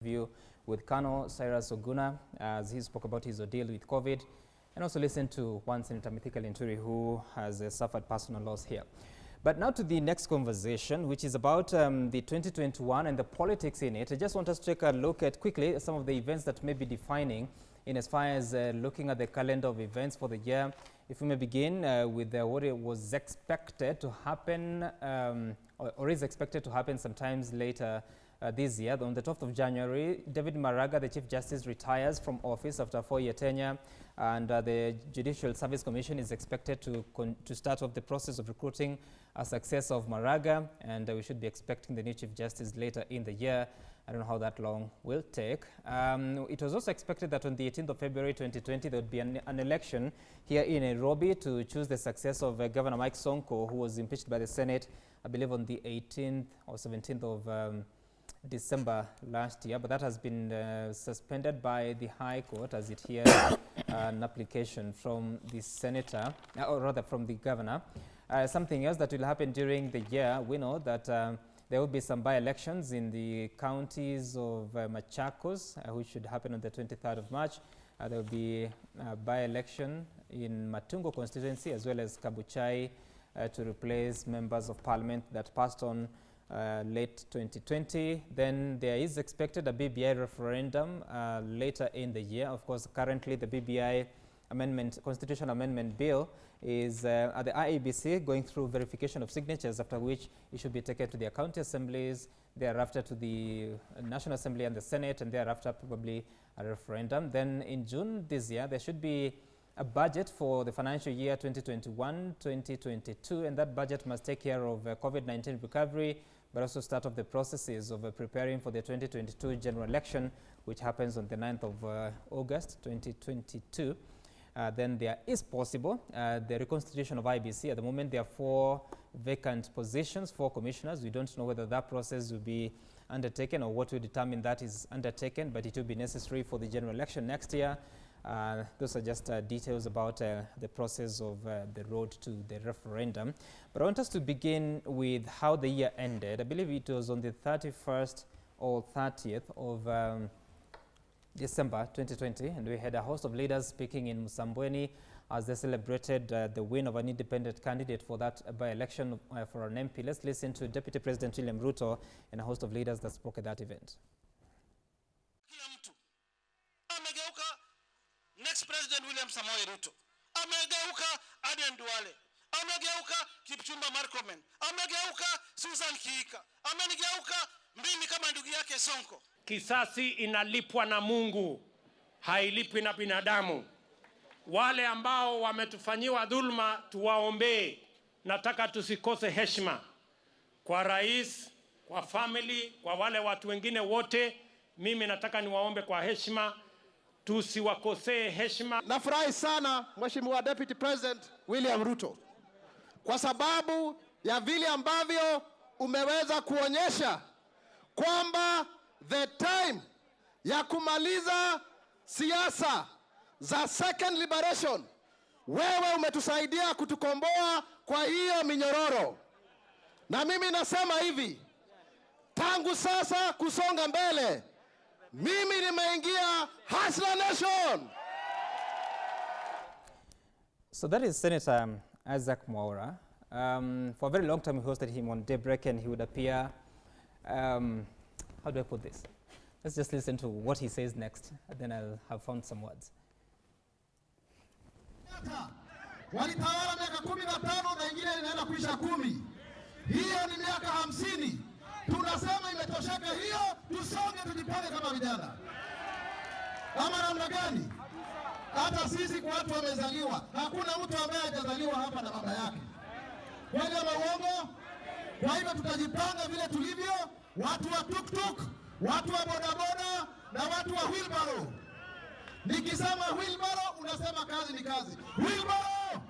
View with Colonel Cyrus Oguna as he spoke about his ordeal with COVID, and also listen to one Senator Mithika Linturi who has suffered personal loss here. But now to the next conversation, which is about the 2021 and the politics in it. I just want us to take a look at quickly some of the events that may be defining in as far as looking at the calendar of events for the year. If we may begin with what it was expected to happen or is expected to happen sometimes later this year. On the 12th of January, David Maraga, the Chief Justice, retires from office after a 4-year tenure, and the Judicial Service Commission is expected to start off the process of recruiting a successor of Maraga, and we should be expecting the new Chief Justice later in the year. I don't know how that long will take. It was also expected that on the 18th of February 2020, there would be an election here in Nairobi to choose the successor of Governor Mike Sonko, who was impeached by the Senate, I believe on the 18th or 17th of December last year, but that has been suspended by the High Court as it hears an application from the senator, or rather from the governor. Something else that will happen during the year, we know that there will be some by-elections in the counties of Machakos, which should happen on the 23rd of March. There will be a by-election in Matungo constituency as well as Kabuchai to replace members of parliament that passed on late 2020. Then there is expected a BBI referendum later in the year. Of course, currently the BBI Constitutional Amendment Bill is at the IEBC going through verification of signatures, after which it should be taken to the county assemblies, thereafter to the National Assembly and the Senate, and thereafter probably a referendum. Then in June this year, there should be a budget for the financial year 2021-2022, and that budget must take care of COVID-19 recovery, but also start off the processes of preparing for the 2022 general election, which happens on the 9th of August 2022. Then there is possible the reconstitution of IBC. At the moment, there are 4 vacant positions, 4 commissioners. We don't know whether that process will be undertaken or what will determine that is undertaken, but it will be necessary for the general election next year. Those are just details about the process of the road to the referendum. But I want us to begin with how the year ended. I believe it was on the 31st or 30th of December 2020, and we had a host of leaders speaking in Msambweni as they celebrated the win of an independent candidate for that by-election for an MP. Let's listen to Deputy President William Ruto and a host of leaders that spoke at that event. Next President William Samoei Ruto amegeuka Aden Duale, amegeuka Kipchumba Murkomen, amegeuka Susan Kiika, amenigeuka mimi kama ndugu yake Sonko. Kisasi inalipwa na Mungu, hailipwi na binadamu. Wale ambao wametufanyiwa dhulma tuwaombee. Nataka tusikose heshima kwa rais, kwa family, kwa wale watu wengine wote. Mimi nataka niwaombe kwa heshima, tusiwakosee heshima. Nafurahi sana Mheshimiwa Deputy President William Ruto kwa sababu ya vile ambavyo umeweza kuonyesha kwamba the time ya kumaliza siasa za second liberation, wewe umetusaidia kutukomboa kwa hiyo minyororo. Na mimi nasema hivi, tangu sasa kusonga mbele, mimi nimeingia Hustler Nation. So that is Senator Isaac Mwaura. For a very long time we hosted him on Daybreak, and he would appear, how do I put this? Let's just listen to what he says next, and then I'll have found some words. Walitawala miaka 15 na ingine inaenda kuisha 10. Hiyo ni miaka 50. Tunasema imetosheka hiyo, tusonge tujipange kama vijana. Kama namna gani? Hata sisi kwa watu wamezaliwa, hakuna mtu ambaye hajazaliwa hapa na baba yake. Kweli ama uongo? Kwa hivyo tutajipanga vile tulivyo, watu wa tuktuk, watu wa bodaboda na watu wa wheelbarrow. Nikisema wheelbarrow, unasema kazi ni kazi. Wheelbarrow!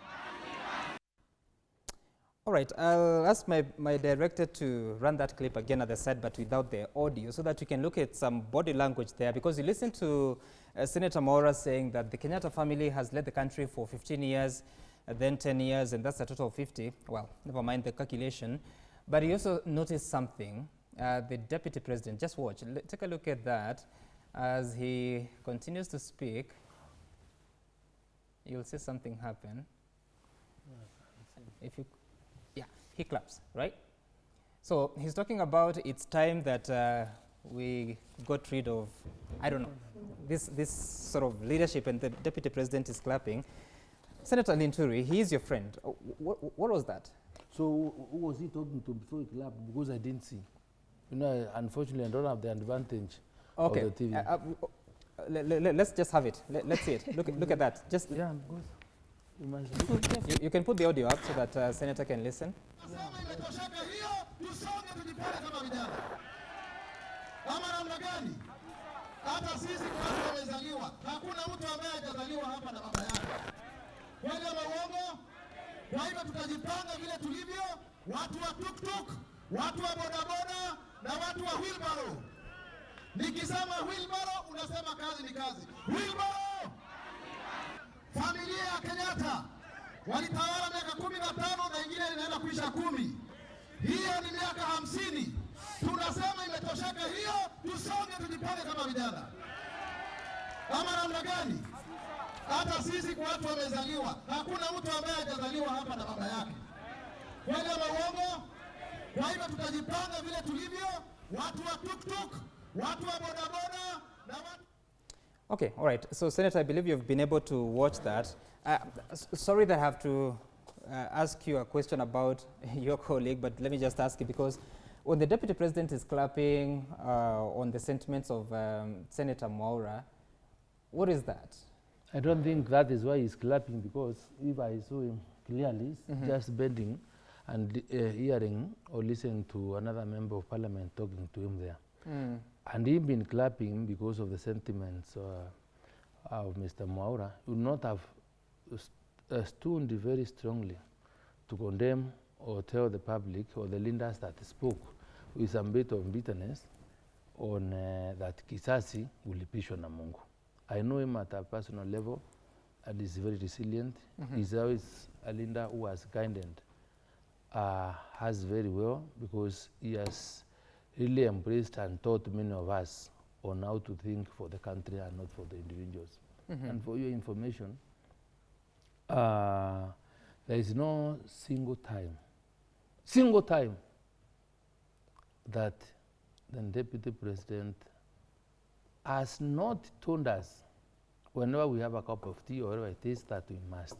All right, I'll ask my director to run that clip again at the side, but without the audio, so that you can look at some body language there, because you listen to Senator Mwaura saying that the Kangata family has led the country for 15 years, then 10 years, and that's a total of 50. Well, never mind the calculation. But you also noticed something the deputy president. Just watch. Take a look at that. As he continues to speak, you'll see something happen. If you, yeah, he claps, right? So he's talking about it's time that we got rid of, I don't know, this sort of leadership, and the deputy president is clapping. Senator Linturi, he is your friend. What was that? So who was he talking to before he clapped? Because I didn't see. You know, unfortunately, I don't have the advantage of the TV. Let's just have it. Let's see it. Look at that. Just yeah, because you must you can put the audio up so that Senator can listen. Hata sisi watu wamezaliwa, hakuna mtu ambaye hajazaliwa hapa na baba yake. Kweli ama uongo? Kwa hivyo tutajipanga vile tulivyo, watu wa tuktuk, watu wa bodaboda na watu wa wheelbarrow. Nikisema wheelbarrow unasema kazi ni kazi. Wheelbarrow! Familia ya Kangata walitawala miaka 15 na ingine inaenda kuisha 10. Hiyo ni miaka 50. Tunasema imetosheka hiyo, tusonge tujipange kama vijana. Ama namna gani? Hata sisi kwa watu wamezaliwa, hakuna mtu ambaye hajazaliwa hapa na baba yake. Kweli ama uongo? Kwa hivyo tutajipanga vile tulivyo, watu wa tuktuk, watu wa bodaboda na watu. Okay, all right. So, Senator, I believe you've been able to watch that. Sorry that I have to ask you a question about your colleague, but let me just ask you, because when the deputy president is clapping on the sentiments of Senator Mwaura, what is that? I don't think that is why he's clapping, because if I saw him clearly, just bending and hearing or listening to another member of parliament talking to him there. And he'd been clapping because of the sentiments of Mr. Mwaura. He would not have stood very strongly to condemn or tell the public or the leaders that spoke with some bit of bitterness on that kisasi ulipishwa na Mungu. I know him at a personal level, and he's very resilient. He's always a leader who has guided us very well, because he has really embraced and taught many of us on how to think for the country and not for the individuals. And for your information, there is no single time that the deputy president has not told us, whenever we have a cup of tea or whatever it is, that we must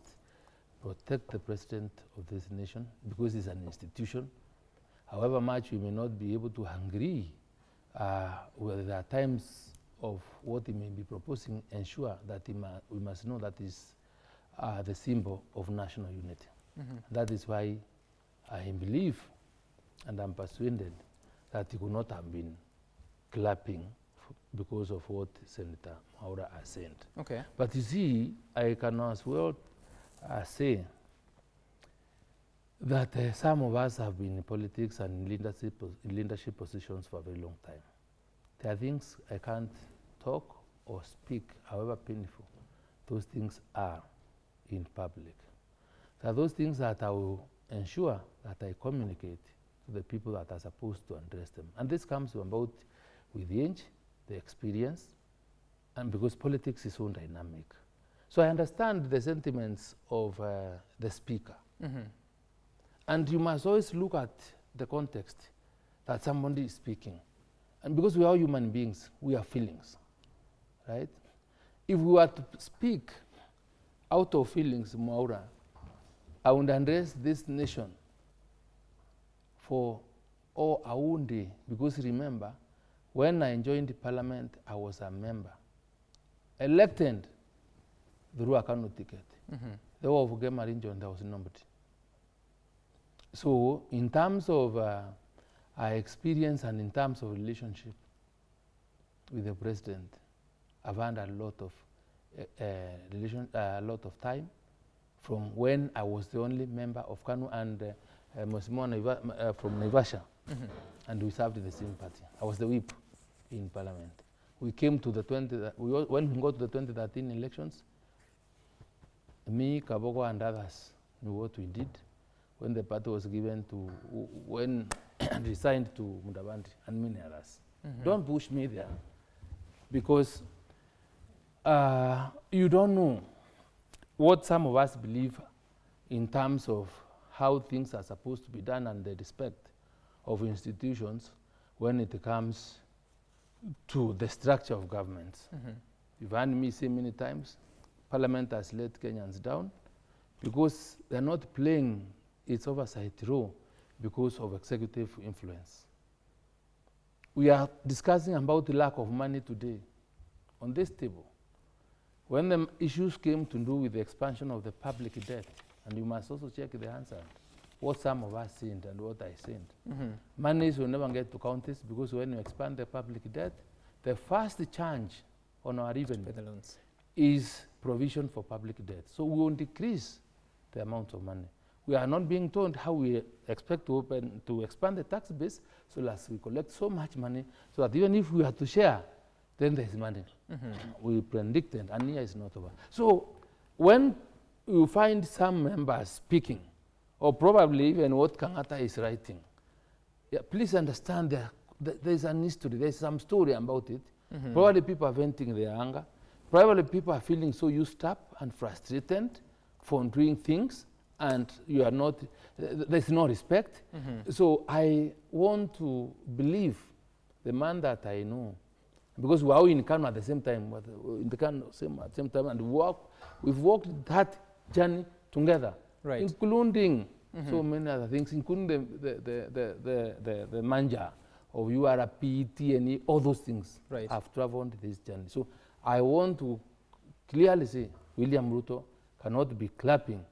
protect the president of this nation because he's an institution. However much we may not be able to agree with the times of what he may be proposing, ensure that we must know that is the symbol of national unity. That is why I believe, and I'm persuaded, that he could not have been clapping because of what Senator Mwaura has said. Okay. But you see, I can as well say that some of us have been in politics and in leadership positions for a very long time. There are things I can't talk or speak, however painful those things are in public. There are those things that I will ensure that I communicate to the people that are supposed to address them. And this comes about with the age, the experience, and because politics is so dynamic. So I understand the sentiments of the speaker. And you must always look at the context that somebody is speaking. And because we are human beings, we have feelings, right? If we were to speak out of feelings, Mwaura, I would address this nation for a whole day. Because remember, when I joined the parliament, I was a member, elected through a Kano ticket. The war of Game region, there was nobody. So in terms of our experience and in terms of relationship with the president, I've had a lot of time from when I was the only member of Kano and Mosimo from Naivasha, and we served in the same party. I was the whip in parliament. We came to the when we got to the 2013 elections, me, Kaboko, and others knew what we did when the party was given to, when and resigned to Mudavandi and many others. Don't push me there, because you don't know what some of us believe in terms of how things are supposed to be done and the respect of institutions when it comes to the structure of governments. You've heard me say many times, Parliament has let Kenyans down because they're not playing its oversight role because of executive influence. We are discussing about the lack of money today on this table. When the issues came to do with the expansion of the public debt, and you must also check the answer, what some of us sent and what I sent. Monies will never get to counties, because when you expand the public debt, the first change on our revenue is provision for public debt. So we won't decrease the amount of money. We are not being told how we expect to expand the tax base, so as we collect so much money, so that even if we have to share, then there's money. We predicted, and here is not over. So when you find some members speaking, or probably even what Kangata is writing, please understand there's an history, there's some story about it. Probably people are venting their anger. Probably people are feeling so used up and frustrated for doing things, and you are not, there's no respect. So I want to believe the man that I know, because we're all in Kano at the same time, in the Kano at the same time, and we've walked that journey together, including so many other things, including the manja of URP, TNE, all those things have traveled this journey. So I want to clearly say William Ruto cannot be clapping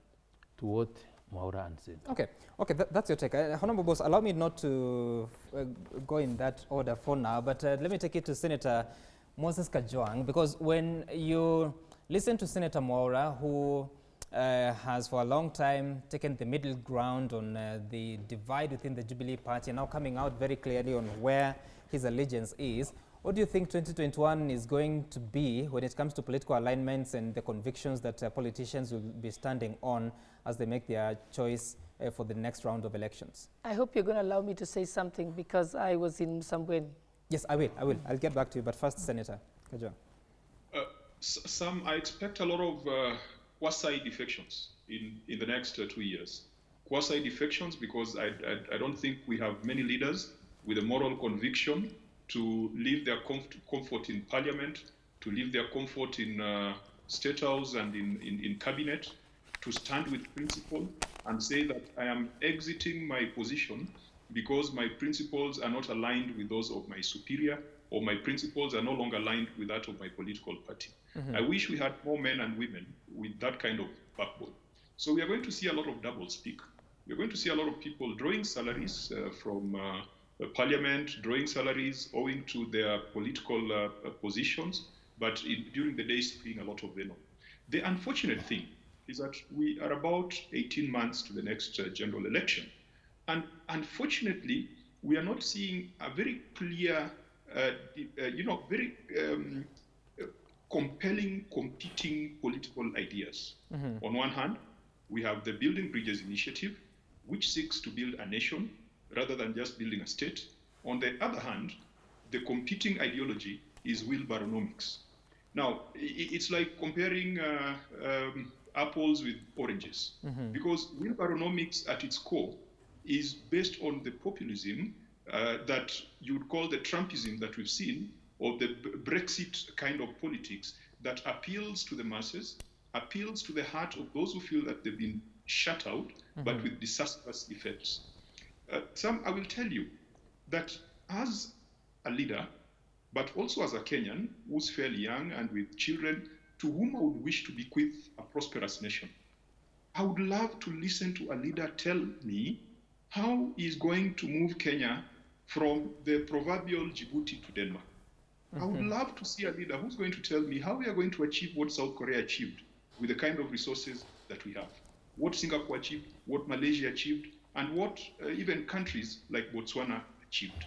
to what Mwaura said. Okay, that's your take. Honorable Boss, allow me not to go in that order for now, but let me take it to Senator Moses Kajwang, because when you listen to Senator Mwaura, who has for a long time taken the middle ground on the divide within the Jubilee Party, and now coming out very clearly on where his allegiance is, what do you think 2021 is going to be when it comes to political alignments and the convictions that politicians will be standing on as they make their choice for the next round of elections? I hope you're going to allow me to say something, because I was in somewhere. Yes, I will. I'll get back to you, but first, Senator Kajwang. Sam, I expect a lot of quasi-defections in the next 2 years. Quasi-defections because I don't think we have many leaders with a moral conviction to leave their comfort in parliament, to leave their comfort in state house and in cabinet, to stand with principle and say that I am exiting my position because my principles are not aligned with those of my superior, or my principles are no longer aligned with that of my political party. I wish we had more men and women with that kind of backbone. So we are going to see a lot of double speak. We're going to see a lot of people drawing salaries from parliament, drawing salaries owing to their political positions, but during the day speaking a lot of venom. The unfortunate thing is that we are about 18 months to the next general election. And unfortunately, we are not seeing a very clear, very compelling, competing political ideas. On one hand, we have the Building Bridges initiative, which seeks to build a nation rather than just building a state. On the other hand, the competing ideology is wheelbarrownomics. Now, it's like comparing apples with oranges, because wheelbarrownomics at its core is based on the populism that you would call the Trumpism that we've seen, or the Brexit kind of politics that appeals to the masses, appeals to the heart of those who feel that they've been shut out, but with disastrous effects. Sam, I will tell you that as a leader, but also as a Kenyan who's fairly young and with children to whom I would wish to bequeath a prosperous nation, I would love to listen to a leader tell me how he's going to move Kenya from the proverbial Djibouti to Denmark. I would love to see a leader who's going to tell me how we are going to achieve what South Korea achieved with the kind of resources that we have, what Singapore achieved, what Malaysia achieved, and what even countries like Botswana achieved.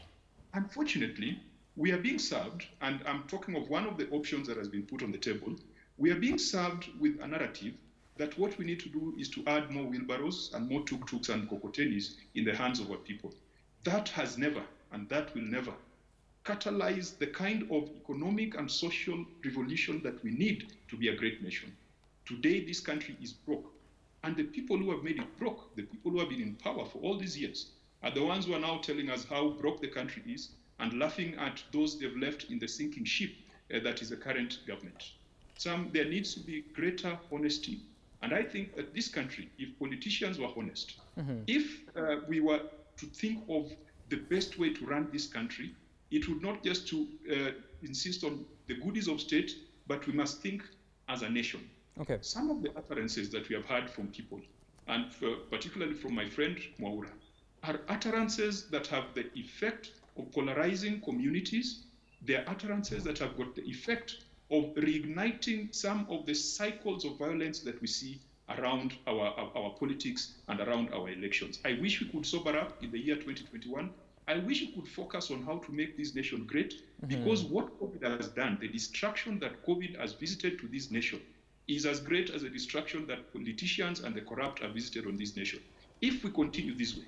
Unfortunately, we are being served, and I'm talking of one of the options that has been put on the table, we are being served with a narrative that what we need to do is to add more wheelbarrows and more tuk-tuks and kokotenis in the hands of our people. that has never, and that will never, catalyze the kind of economic and social revolution that we need to be a great nation. Today, this country is broke. And the people who have made it broke, the people who have been in power for all these years, are the ones who are now telling us how broke the country is and laughing at those they've left in the sinking ship that is the current government. There needs to be greater honesty. And I think that this country, if politicians were honest, if we were to think of the best way to run this country, it would not just to insist on the goodies of state, but we must think as a nation. Okay. Some of the utterances that we have heard from people, and particularly from my friend Mwaura, are utterances that have the effect of polarizing communities. They are utterances that have got the effect of reigniting some of the cycles of violence that we see around our politics and around our elections. I wish we could sober up in the year 2021. I wish we could focus on how to make this nation great, because what COVID has done, the destruction that COVID has visited to this nation, is as great as the destruction that politicians and the corrupt have visited on this nation. If we continue this way,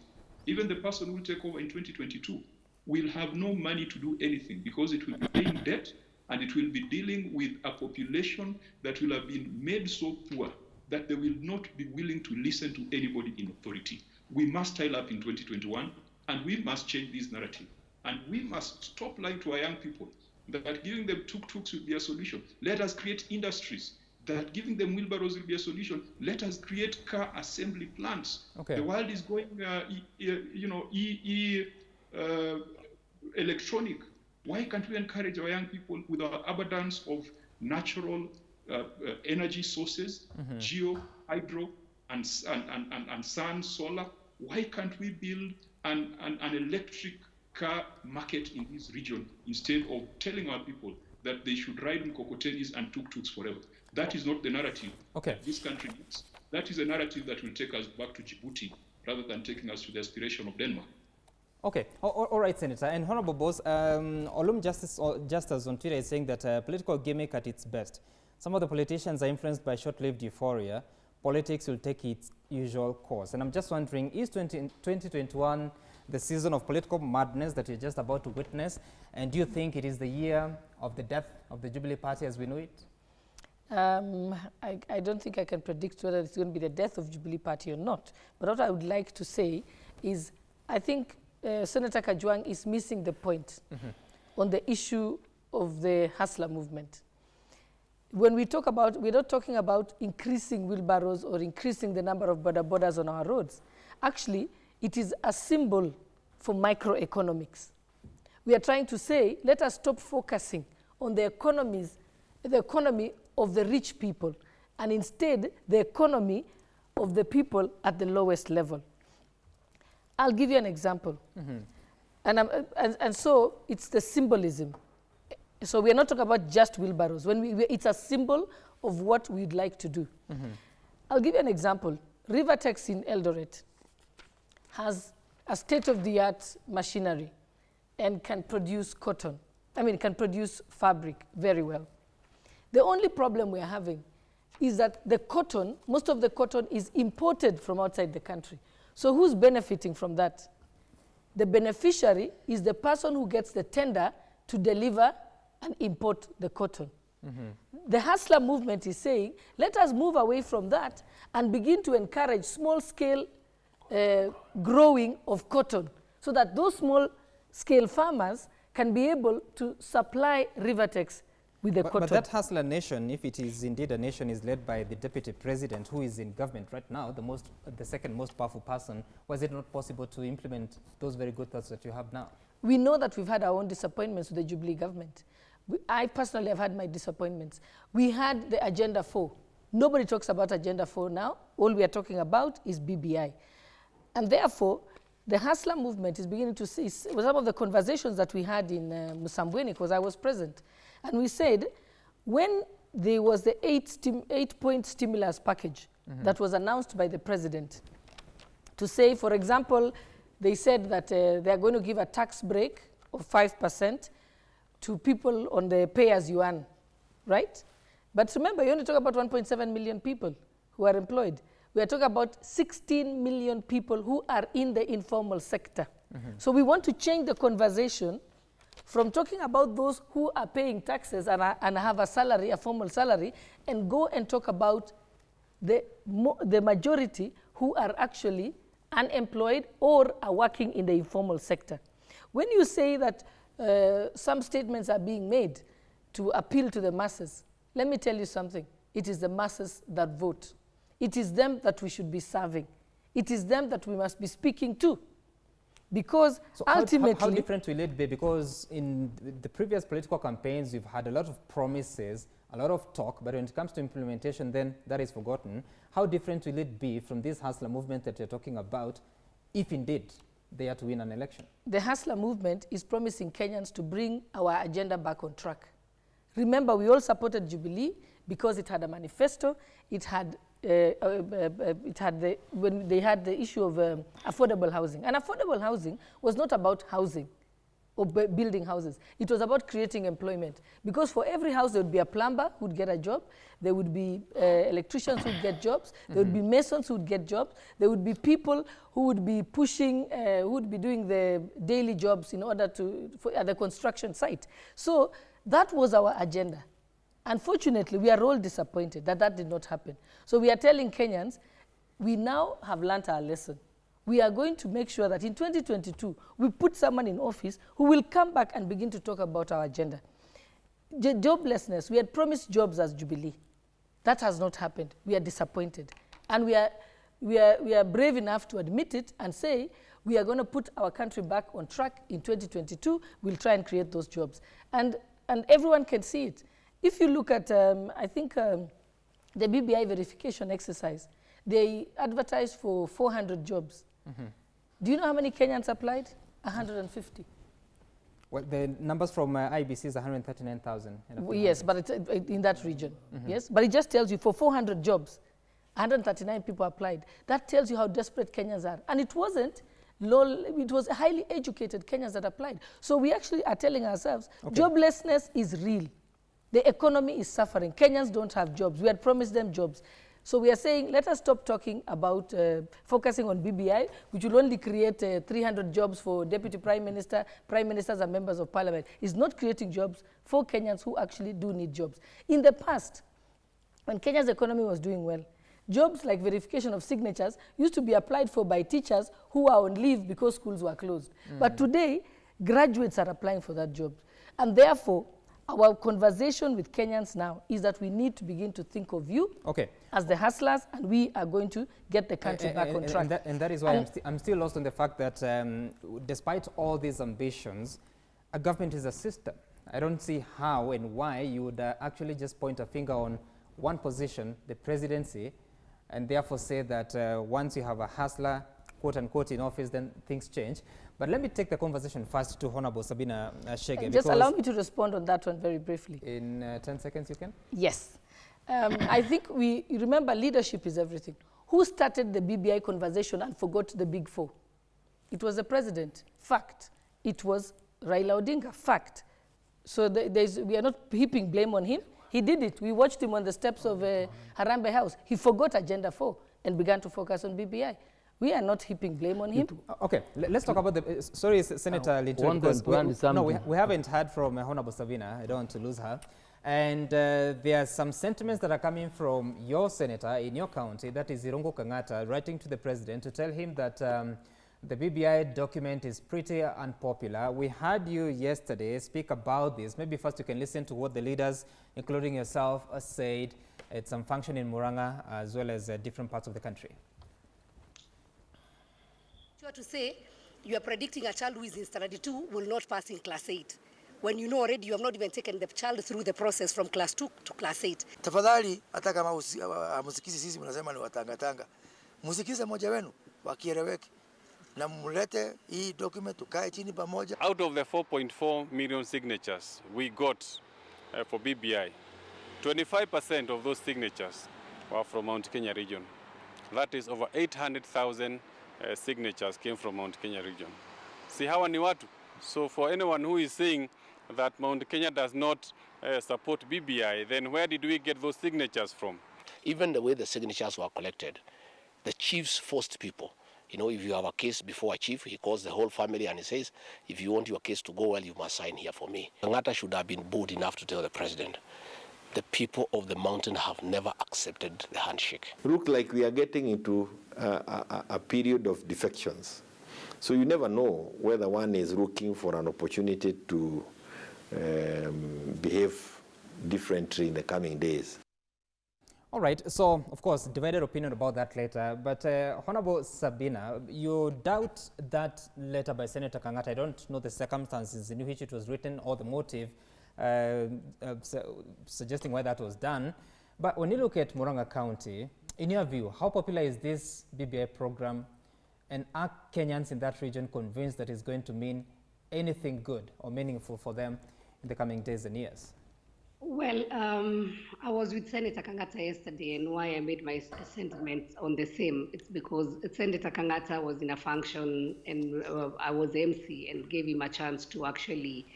even the person who will take over in 2022 will have no money to do anything, because it will be paying debt and it will be dealing with a population that will have been made so poor that they will not be willing to listen to anybody in authority. We must style up in 2021, and we must change this narrative. And we must stop lying to our young people that giving them tuk-tuks will be a solution. Let us create industries that giving them wheelbarrows will be a solution. Let us create car assembly plants. Okay. The world is going, electronic. Why can't we encourage our young people with our abundance of natural energy sources, geo, hydro, and sun, solar? Why can't we build an electric car market in this region instead of telling our people that they should ride in cocotenis and tuk-tuks forever? That is not the narrative this country needs. That is a narrative that will take us back to Djibouti rather than taking us to the aspiration of Denmark. Okay, all right, Senator. And Honorable Boss, Olum Justice on Twitter is saying that political gimmick at its best. Some of the politicians are influenced by short-lived euphoria. Politics will take its usual course. And I'm just wondering, is 2021 the season of political madness that you're just about to witness? And do you think it is the year of the death of the Jubilee Party as we know it? I don't think I can predict whether it's going to be the death of Jubilee Party or not. But what I would like to say is, I think Senator Kajwang is missing the point on the issue of the hustler movement. When we talk about, we're not talking about increasing wheelbarrows or increasing the number of borders on our roads. Actually, it is a symbol for microeconomics. We are trying to say, let us stop focusing on the economy of the rich people, and instead the economy of the people at the lowest level. I'll give you an example. And so it's the symbolism. So we're not talking about just wheelbarrows. It's a symbol of what we'd like to do. I'll give you an example. Rivertex in Eldoret has a state-of-the-art machinery and can produce cotton. Can produce fabric very well. The only problem we're having is that the cotton, most of the cotton is imported from outside the country. So who's benefiting from that? The beneficiary is the person who gets the tender to deliver and import the cotton. The hustler movement is saying, let us move away from that and begin to encourage small-scale growing of cotton, so that those small-scale farmers can be able to supply Rivertex with the cotton. But that hustler nation, if it is indeed a nation, is led by the deputy president, who is in government right now, the second most powerful person. Was it not possible to implement those very good thoughts that you have now? We know that we've had our own disappointments with the Jubilee government. I personally have had my disappointments. We had the Agenda 4. Nobody talks about Agenda 4 now. All we are talking about is BBI. And therefore, the hustler movement is beginning to see some of the conversations that we had in Musambweni, because I was present. And we said, when there was the 8-point stimulus package that was announced by the president, to say, for example, they said that they are going to give a tax break of 5% to people on the pay-as-you-earn, right? But remember, you only talk about 1.7 million people who are employed. We are talking about 16 million people who are in the informal sector. So we want to change the conversation from talking about those who are paying taxes and have a salary, a formal salary, and go and talk about the majority who are actually unemployed or are working in the informal sector. When you say that some statements are being made to appeal to the masses, let me tell you something. It is the masses that vote. It is them that we should be serving. It is them that we must be speaking to. Because so ultimately... How different will it be? Because in the previous political campaigns, we've had a lot of promises, a lot of talk, but when it comes to implementation, then that is forgotten. How different will it be from this hustler movement that you're talking about, if indeed they are to win an election? The hustler movement is promising Kenyans to bring our agenda back on track. Remember, we all supported Jubilee because it had a manifesto, it had when they had the issue of affordable housing. And affordable housing was not about housing or building houses. It was about creating employment. Because for every house, there would be a plumber who would get a job. There would be electricians who would get jobs. There would be masons who would get jobs. There would be people who would be pushing, who would be doing the daily jobs in order at the construction site. So that was our agenda. Unfortunately, we are all disappointed that that did not happen. So we are telling Kenyans, we now have learnt our lesson. We are going to make sure that in 2022, we put someone in office who will come back and begin to talk about our agenda. Joblessness, we had promised jobs as Jubilee. That has not happened. We are disappointed. And we are brave enough to admit it and say, we are going to put our country back on track in 2022. We'll try and create those jobs. And everyone can see it. If you look at, I think, the BBI verification exercise, they advertised for 400 jobs. Do you know how many Kenyans applied? 150. Well, the numbers from IBC is 139,000. Yes, but it's in that region. Yes, but it just tells you for 400 jobs, 139 people applied. That tells you how desperate Kenyans are. And it wasn't it was highly educated Kenyans that applied. So we actually are telling ourselves, joblessness is real. The economy is suffering. Kenyans don't have jobs. We had promised them jobs. So we are saying, let us stop talking about focusing on BBI, which will only create 300 jobs for Deputy Prime Minister, Prime Ministers and Members of Parliament. It's not creating jobs for Kenyans who actually do need jobs. In the past, when Kenya's economy was doing well, jobs like verification of signatures used to be applied for by teachers who are on leave because schools were closed. But today, graduates are applying for that job. And therefore, our conversation with Kenyans now is that we need to begin to think of you as the hustlers, and we are going to get the country back on track. And that is why I'm still lost on the fact that despite all these ambitions, a government is a system. I don't see how and why you would actually just point a finger on one position, the presidency, and therefore say that once you have a hustler, quote unquote, in office, then things change. But let me take the conversation first to Honorable Sabina Chege. Just allow me to respond on that one very briefly. In 10 seconds, you can? Yes. I think you remember leadership is everything. Who started the BBI conversation and forgot the big four? It was the president. Fact. It was Raila Odinga. Fact. So we are not heaping blame on him. He did it. We watched him on the steps of Harambee House. He forgot Agenda 4 and began to focus on BBI. We are not heaping blame on him. Okay, let's talk about the... sorry, Senator Linton, because we haven't heard from Honorable Sabina. I don't want to lose her. And there are some sentiments that are coming from your senator in your county, that is Irungu Kangata, writing to the president to tell him that the BBI document is pretty unpopular. We heard you yesterday speak about this. Maybe first you can listen to what the leaders, including yourself, said at some function in Muranga, as well as different parts of the country. To say you are predicting a child who is in standard 2 will not pass in class 8 when you know already you have not even taken the child through the process from class 2 to class 8. Tafadhali hata kama musikizi sisi mnasema ni watangatanga, musikize moja wenu wakieleweke na mlete hii document tukae chini pamoja. Out of the 4.4 million signatures we got for BBI, 25% of those signatures were from Mount Kenya region. That is over 800,000 signatures came from Mount Kenya region. Si hawa ni watu. So for anyone who is saying that Mount Kenya does not support BBI, then where did we get those signatures from? Even the way the signatures were collected, the chiefs forced people You know, if you have a case before a chief, he calls the whole family and he says, if you want your case to go well, you must sign here for me. Kangata should have been bold enough to tell the president, the people of the mountain have never accepted the handshake. Look like we are getting into a period of defections. So you never know whether one is looking for an opportunity to behave differently in the coming days. All right, so of course, divided opinion about that later, but Honorable Sabina, you doubt that letter by Senator Kangata. I don't know the circumstances in which it was written or the motive suggesting why that was done. But when you look at Murang'a County, in your view, how popular is this BBI program, and are Kenyans in that region convinced that it's going to mean anything good or meaningful for them in the coming days and years? Well, I was with Senator Kangata yesterday, and why I made my sentiments on the same, it's because Senator Kangata was in a function, and I was MC and gave him a chance to actually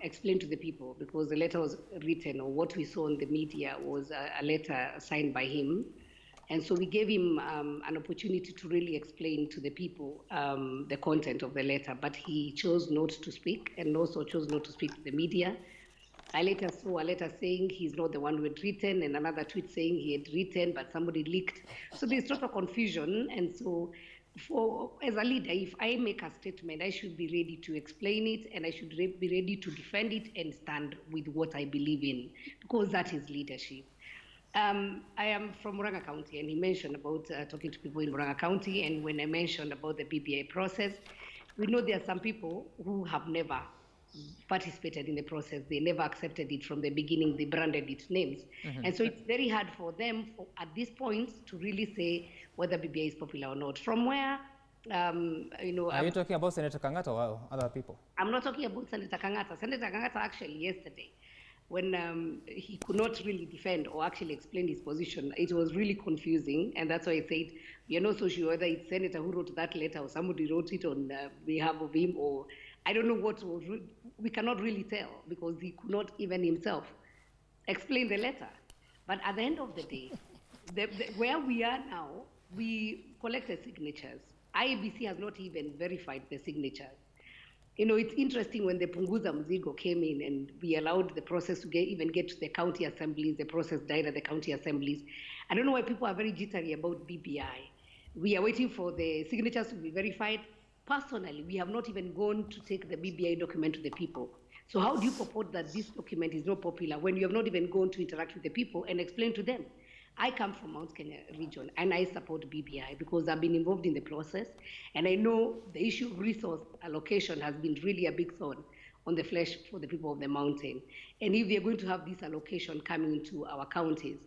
explain to the people, because the letter was written, or what we saw in the media was a letter signed by him. And so we gave him an opportunity to really explain to the people the content of the letter, but he chose not to speak, and also chose not to speak to the media. I later saw a letter saying he's not the one who had written, and another tweet saying he had written, but somebody leaked. So there's sort of confusion. And so as a leader, if I make a statement, I should be ready to explain it, and I should be ready to defend it and stand with what I believe in, because that is leadership. I am from Murang'a County, and he mentioned about talking to people in Murang'a County, and when I mentioned about the BBI process, we know there are some people who have never participated in the process. They never accepted it from the beginning. They branded its names. And so it's very hard for them at this point to really say whether BBI is popular or not. From where, you know... Are you talking about Senator Kangata or other people? I'm not talking about Senator Kangata. Senator Kangata actually yesterday, when he could not really defend or actually explain his position, it was really confusing. And that's why I said, we are not so sure whether it's Senator who wrote that letter or somebody wrote it on behalf of him, or I don't know what was, we cannot really tell, because he could not even himself explain the letter. But at the end of the day, where we are now, we collected signatures. IEBC has not even verified the signatures. You know, it's interesting when the Punguza Mzigo came in and we allowed the process to even get to the county assemblies, the process died at the county assemblies. I don't know why people are very jittery about BBI. We are waiting for the signatures to be verified. Personally, we have not even gone to take the BBI document to the people. So how do you purport that this document is not popular when you have not even gone to interact with the people and explain to them? I come from Mount Kenya region, and I support BBI because I've been involved in the process, and I know the issue of resource allocation has been really a big thorn on the flesh for the people of the mountain. And if we are going to have this allocation coming into our counties,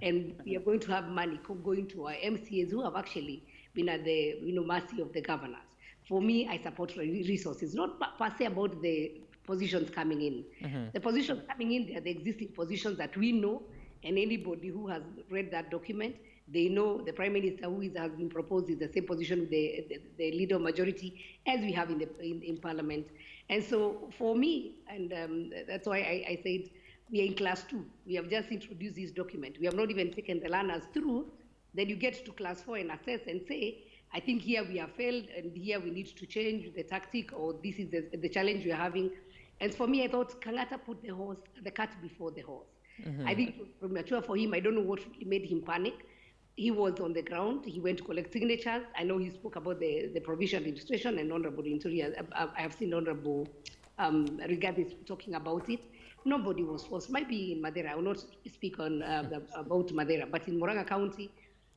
and we are going to have money going to our MCAs who have actually been at the mercy of the governors, for me, I support resources, not per se about the positions coming in. The positions coming in, they are the existing positions that we know, and anybody who has read that document, they know the Prime Minister who has been proposed is the same position with the leader majority as we have in Parliament. And so for me, and that's why I said we are in class 2. We have just introduced this document. We have not even taken the learners through. Then you get to class 4 and assess and say, I think here we have failed, and here we need to change the tactic, or this is the challenge we are having. And for me, I thought Kangata put the cat before the horse. I think it was premature for him. I don't know what made him panic. He was on the ground. He went to collect signatures. I know he spoke about the provincial registration, and Honorable Interior, I have seen Honorable Rigathi talking about it. Nobody was forced. Maybe in Madeira, I will not speak on about Madeira, but in Murang'a County,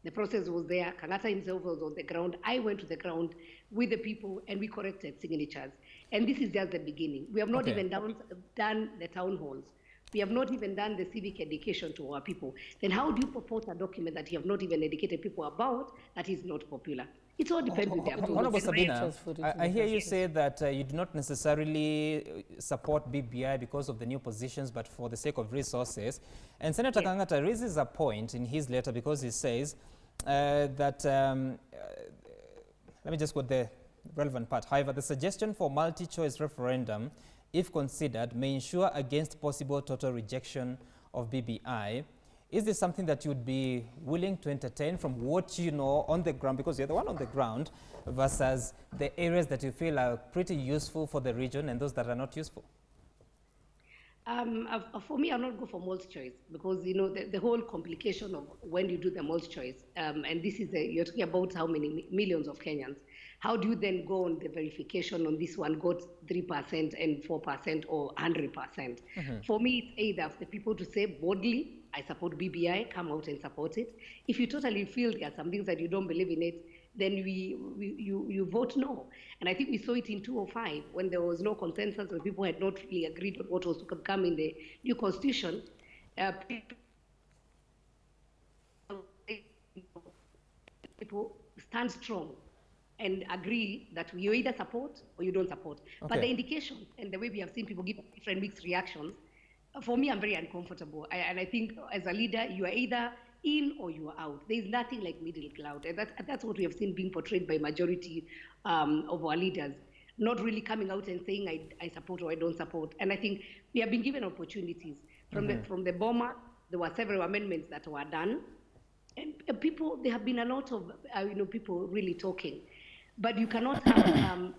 the process was there. Kangata himself was on the ground. I went to the ground with the people, and we corrected signatures. And this is just the beginning. We have not even done the town halls. We have not even done the civic education to our people. Then how do you purport a document that you have not even educated people about that is not popular? It all depends with their Honorable Sabina, I hear you say that you do not necessarily support BBI because of the new positions, but for the sake of resources. And Senator Kangata raises a point in his letter because he says that, let me just quote the relevant part. However, the suggestion for multi-choice referendum, if considered, may ensure against possible total rejection of BBI. Is this something that you'd be willing to entertain from what you know on the ground, because you're the one on the ground, versus the areas that you feel are pretty useful for the region and those that are not useful? For me, I'll not go for multi choice because the whole complication of when you do the multi choice, and this is you're talking about how many millions of Kenyans. How do you then go on the verification on this one got 3% and 4% or 100%? For me, it's either for the people to say boldly, I support BBI, come out and support it. If you totally feel there are some things that you don't believe in it, then you vote no. And I think we saw it in 2005 when there was no consensus, when people had not really agreed on what was to come in the new constitution. People stand strong and agree that you either support or you don't support. Okay. But the indication and the way we have seen people give different mixed reactions, for me, I'm very uncomfortable. And I think as a leader, you are either in or you are out. There is nothing like middle ground. And that's what we have seen being portrayed by majority of our leaders, not really coming out and saying, I support or I don't support. And I think we have been given opportunities. From the BOMA, there were several amendments that were done. And people, there have been a lot of people really talking. But you cannot have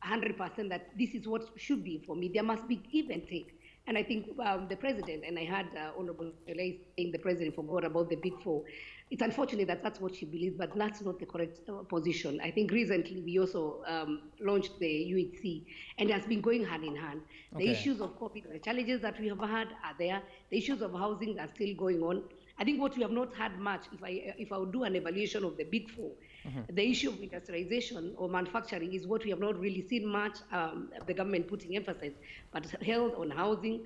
100% that this is what should be for me. There must be give and take. And I think the president, and I heard Honorable Delay saying the president forgot about the Big Four. It's unfortunate that that's what she believes, but that's not the correct position. I think recently we also launched the UHC, and it has been going hand in hand. Okay. The issues of COVID, the challenges that we have had are there. The issues of housing are still going on. I think what we have not had much, if I would do an evaluation of the Big Four, the issue of industrialization or manufacturing is what we have not really seen much the government putting emphasis, but health, on housing,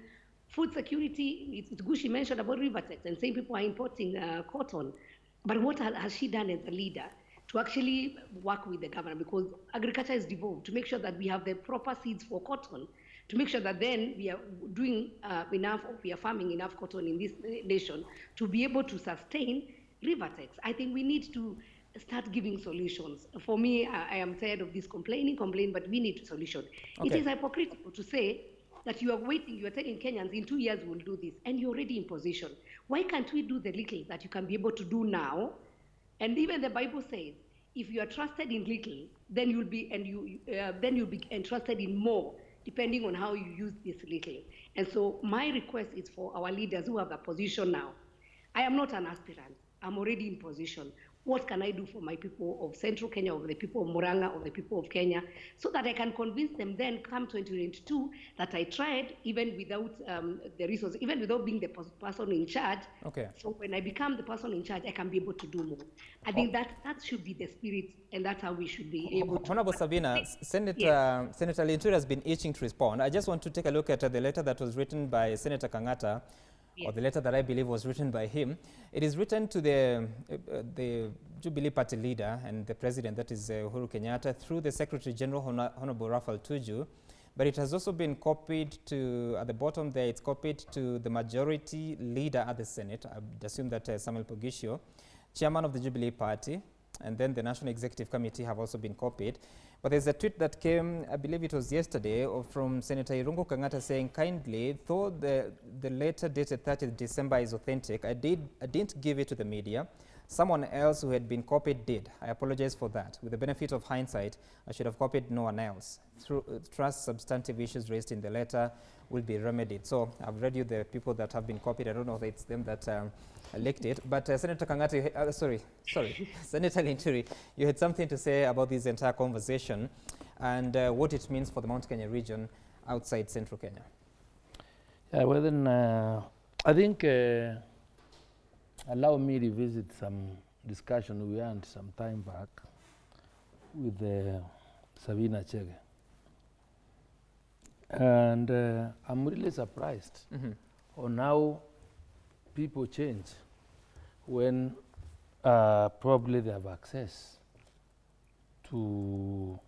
food security. It's good she mentioned about Rivertex and saying people are importing cotton. But what has she done as a leader to actually work with the government? Because agriculture is devolved to make sure that we have the proper seeds for cotton, to make sure that then we are doing enough, or we are farming enough cotton in this nation to be able to sustain Rivertex. I think we need to start giving solutions. For me, I am tired of this complain, but we need a solution. Okay. It is hypocritical to say that you are waiting, you are telling Kenyans in 2 years we'll do this, and you're already in position. Why can't we do the little that you can be able to do now? And even the Bible says, if you are trusted in little, then you'll be entrusted in more, depending on how you use this little. And so my request is for our leaders who have a position now. I am not an aspirant. I'm already in position. What can I do for my people of Central Kenya, or the people of Murang'a, or the people of Kenya, so that I can convince them then come 2022 that I tried even without the resources, even without being the person in charge. Okay. So when I become the person in charge, I can be able to do more. I think that should be the spirit, and that's how we should be able to. Honorable Sabina, Senator Linturi has been itching to respond. I just want to take a look at the letter that was written by Senator Kangata, or the letter that I believe was written by him. It is written to the Jubilee Party leader and the president, that is Uhuru Kenyatta, through the Secretary General, Honorable Raphael Tuju. But it has also been copied to, at the bottom there, it's copied to the majority leader at the Senate. I would assume that Samuel Pogisho, chairman of the Jubilee Party, and then the National Executive Committee have also been copied. But there's a tweet that came, I believe it was yesterday, from Senator Irungu Kangata saying, kindly, though the letter dated 30th December is authentic, I didn't give it to the media. Someone else who had been copied did. I apologize for that. With the benefit of hindsight, I should have copied no one else. Trust substantive issues raised in the letter will be remedied. So I've read you the people that have been copied. I don't know if it's them that leaked it. But Senator Kangata, Senator Linturi, you had something to say about this entire conversation and what it means for the Mount Kenya region outside Central Kenya. Yeah, well then, I think allow me to revisit some discussion we had some time back with Sabina Chege. And I'm really surprised on how people change when probably they have access to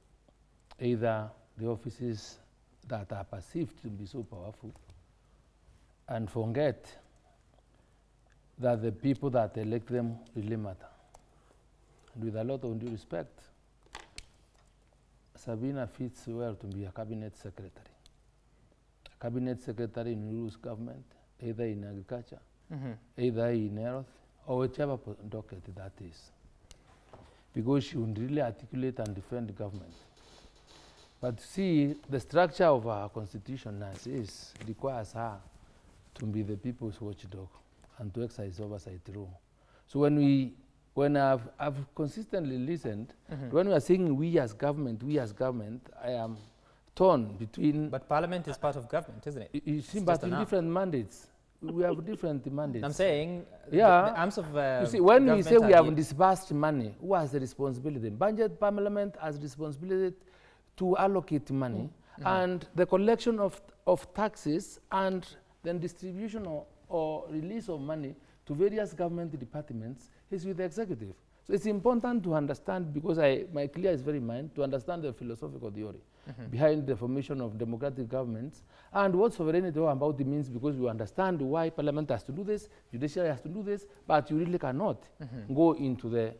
either the offices that are perceived to be so powerful, and forget that the people that elect them really matter. And with a lot of due respect, Sabina fits well to be a cabinet secretary. A cabinet secretary in Uru's government, either in agriculture, either in health or whichever docket that is, because she would really articulate and defend the government. But see, the structure of our constitution as is requires her to be the people's watchdog and to exercise oversight role. So when I've consistently listened, when we are saying we as government, I am torn between. But Parliament is part of government, isn't it? You see, but in different mandates. We have different mandates. I'm saying, yeah. the arms of you see, when we say we have here. disbursed money, who has the responsibility? Budget Parliament has responsibility to allocate money, and the collection of taxes and then distribution or release of money to various government departments is with the executive. So it's important to understand, because my clear is very mind, to understand the philosophical theory behind the formation of democratic governments and what sovereignty all about it means, because you understand why Parliament has to do this, judiciary has to do this, but you really cannot go into the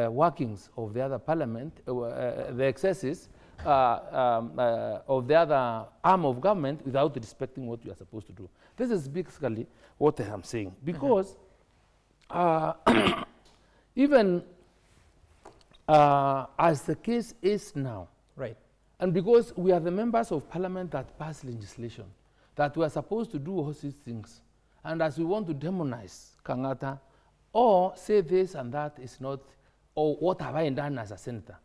workings of the other parliament, the excesses of the other arm of government without respecting what you are supposed to do. This is basically what I am saying, because even as the case is now, right, and because we are the members of parliament that pass legislation, that we are supposed to do all these things, and as we want to demonize Kangata or say this and that is not, or what have I done as a senator?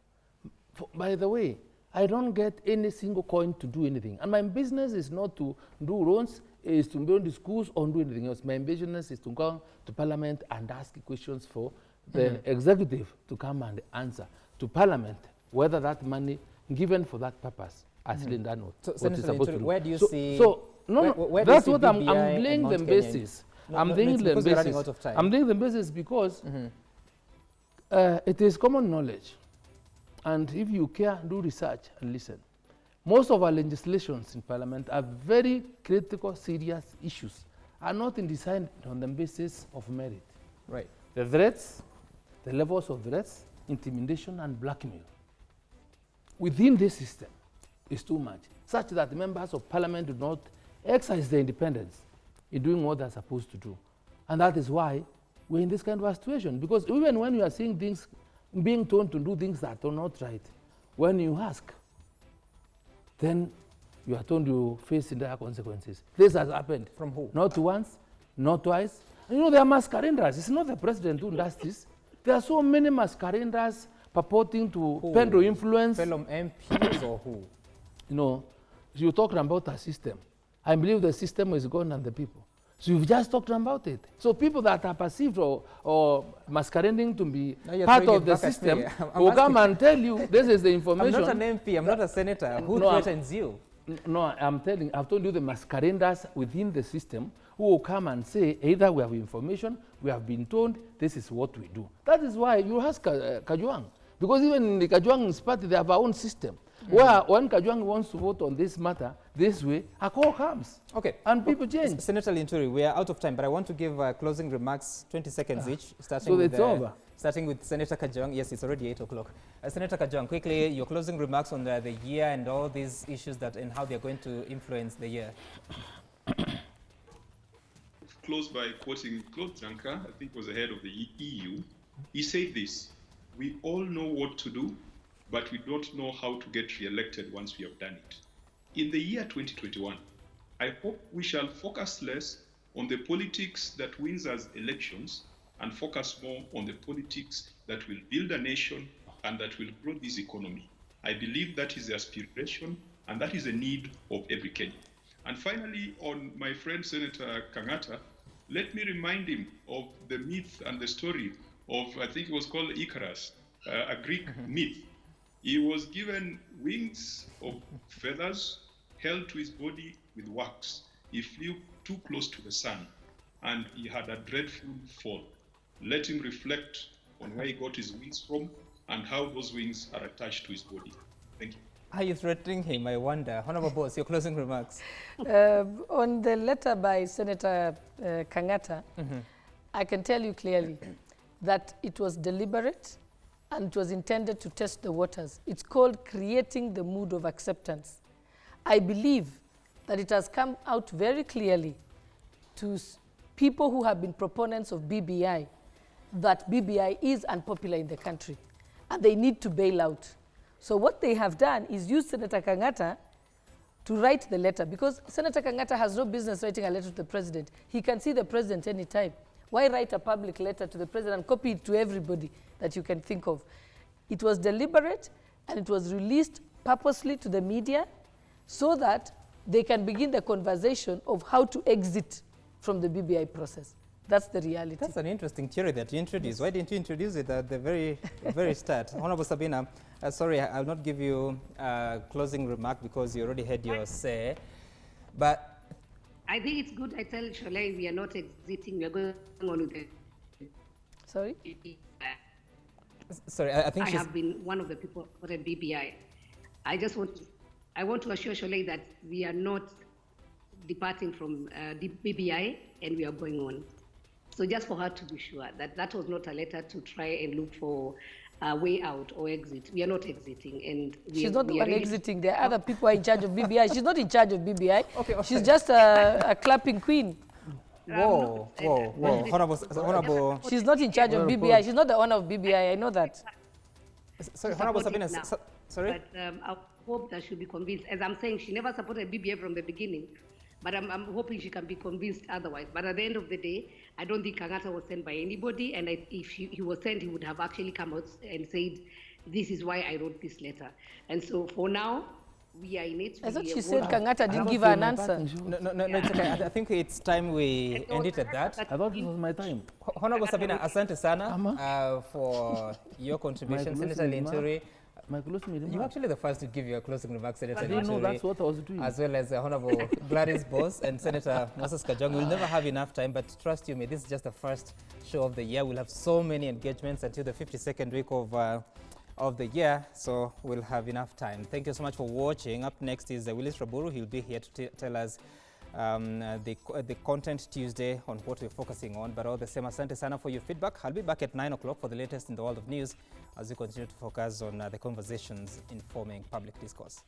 By the way, I don't get any single coin to do anything. And my business is not to do roads, is to build the schools or do anything else. My business is to go to parliament and ask questions for the executive to come and answer to parliament whether that money given for that purpose has been done so what is supposed to do. Where do you see? So no, that's what I'm laying the basis. I'm laying the basis. Running out of time. I'm laying the basis because it is common knowledge. And if you care, do research and listen. Most of our legislations in Parliament are very critical, serious issues, are not designed on the basis of merit. Right. The threats, the levels of threats, intimidation and blackmail within this system is too much, such that members of Parliament do not exercise their independence in doing what they're supposed to do. And that is why we're in this kind of a situation, because even when you are seeing things being told to do things that are not right, when you ask, then you are told you face dire consequences. This has happened. From who? Not once, not twice. And you know, there are masqueraders. It's not the president who does this. There are so many masqueraders purporting to peddle influence. Fellow MPs or who? You know, you're talking about a system. I believe the system is gone and the people. So you've just talked about it. So people that are perceived or masquerading to be part of the system will come and tell you this is the information. I'm not an MP, I'm not a senator. Who threatens you? No, I've told you the masqueraders within the system who will come and say either we have information, we have been told this is what we do. That is why you ask Kajwang. Because even in the Kajwang's party, they have our own system. Where when Kajwang wants to vote on this matter, this way, a call comes. Okay. And people change. Senator Linturi, we are out of time, but I want to give closing remarks, 20 seconds each, starting so with it's over. Starting with Senator Kajwang. Yes, it's already 8 o'clock. Senator Kajwang, quickly, your closing remarks on the year and all these issues that and how they're going to influence the year. Close by quoting Claude Juncker, I think was the head of the EU. He said this: we all know what to do, but we don't know how to get re-elected once we have done it. In the year 2021, I hope we shall focus less on the politics that wins us elections and focus more on the politics that will build a nation and that will grow this economy. I believe that is the aspiration and that is the need of every Kenyan. And finally, on my friend Senator Kangata, let me remind him of the myth and the story of, I think it was called Icarus, a Greek myth. He was given wings of feathers held to his body with wax. He flew too close to the sun and he had a dreadful fall. Let him reflect on where he got his wings from and how those wings are attached to his body. Thank you. Are you threatening him? I wonder. Honorable Boss, your closing remarks. On the letter by Senator Kangata, I can tell you clearly that it was deliberate and it was intended to test the waters. It's called creating the mood of acceptance. I believe that it has come out very clearly to people who have been proponents of BBI that BBI is unpopular in the country and they need to bail out. So what they have done is use Senator Kangata to write the letter, because Senator Kangata has no business writing a letter to the president. He can see the president anytime. Why write a public letter to the president and copy it to everybody that you can think of? It was deliberate and it was released purposely to the media so that they can begin the conversation of how to exit from the BBI process. That's the reality. That's an interesting theory that you introduced. Yes. Why didn't you introduce it at the very start? Honorable Sabina, sorry, I'll not give you a closing remark because you already had your say. But I think it's good I tell Sholei we are not exiting, we are going on with it. Sorry? Sorry, I think I have been one of the people who voted BBI. I want to assure Sholei that we are not departing from the BBI and we are going on. So just for her to be sure that that was not a letter to try and look for a way out or exit. We are not exiting. And she's not the one exiting. There are other people who are in charge of BBI. She's not in charge of BBI. Okay. She's just a clapping queen. Whoa. Honorable. She's not in charge of BBI. She's not the owner of BBI. I know that. Sorry, Honorable Sabina. Sorry? But I hope that she'll be convinced. As I'm saying, she never supported BBI from the beginning. But I'm hoping she can be convinced otherwise. But at the end of the day, I don't think Kangata was sent by anybody. And if he was sent, he would have actually come out and said, this is why I wrote this letter. And so for now, we are in it. I thought she said Kangata didn't give her an answer. No, it's okay. I think it's time we end it at that. I thought it was my time. Honorable Sabina, asante sana for your contribution. Senator Linturi. You're actually the first to give your closing remarks, Senator Linturi. I didn't know that's what I was doing. As well as Honorable Gladys Boss and Senator Moses Kajwang. We'll never have enough time, but trust you me, this is just the first show of the year. We'll have so many engagements until the 52nd week of the year, so we'll have enough time. Thank you so much for watching. Up next is Willis Raburu. He'll be here to tell us the Content Tuesday on what we're focusing on, but all the same, asante sana for your feedback. I'll be back at 9 o'clock for the latest in the world of news as we continue to focus on the conversations informing public discourse.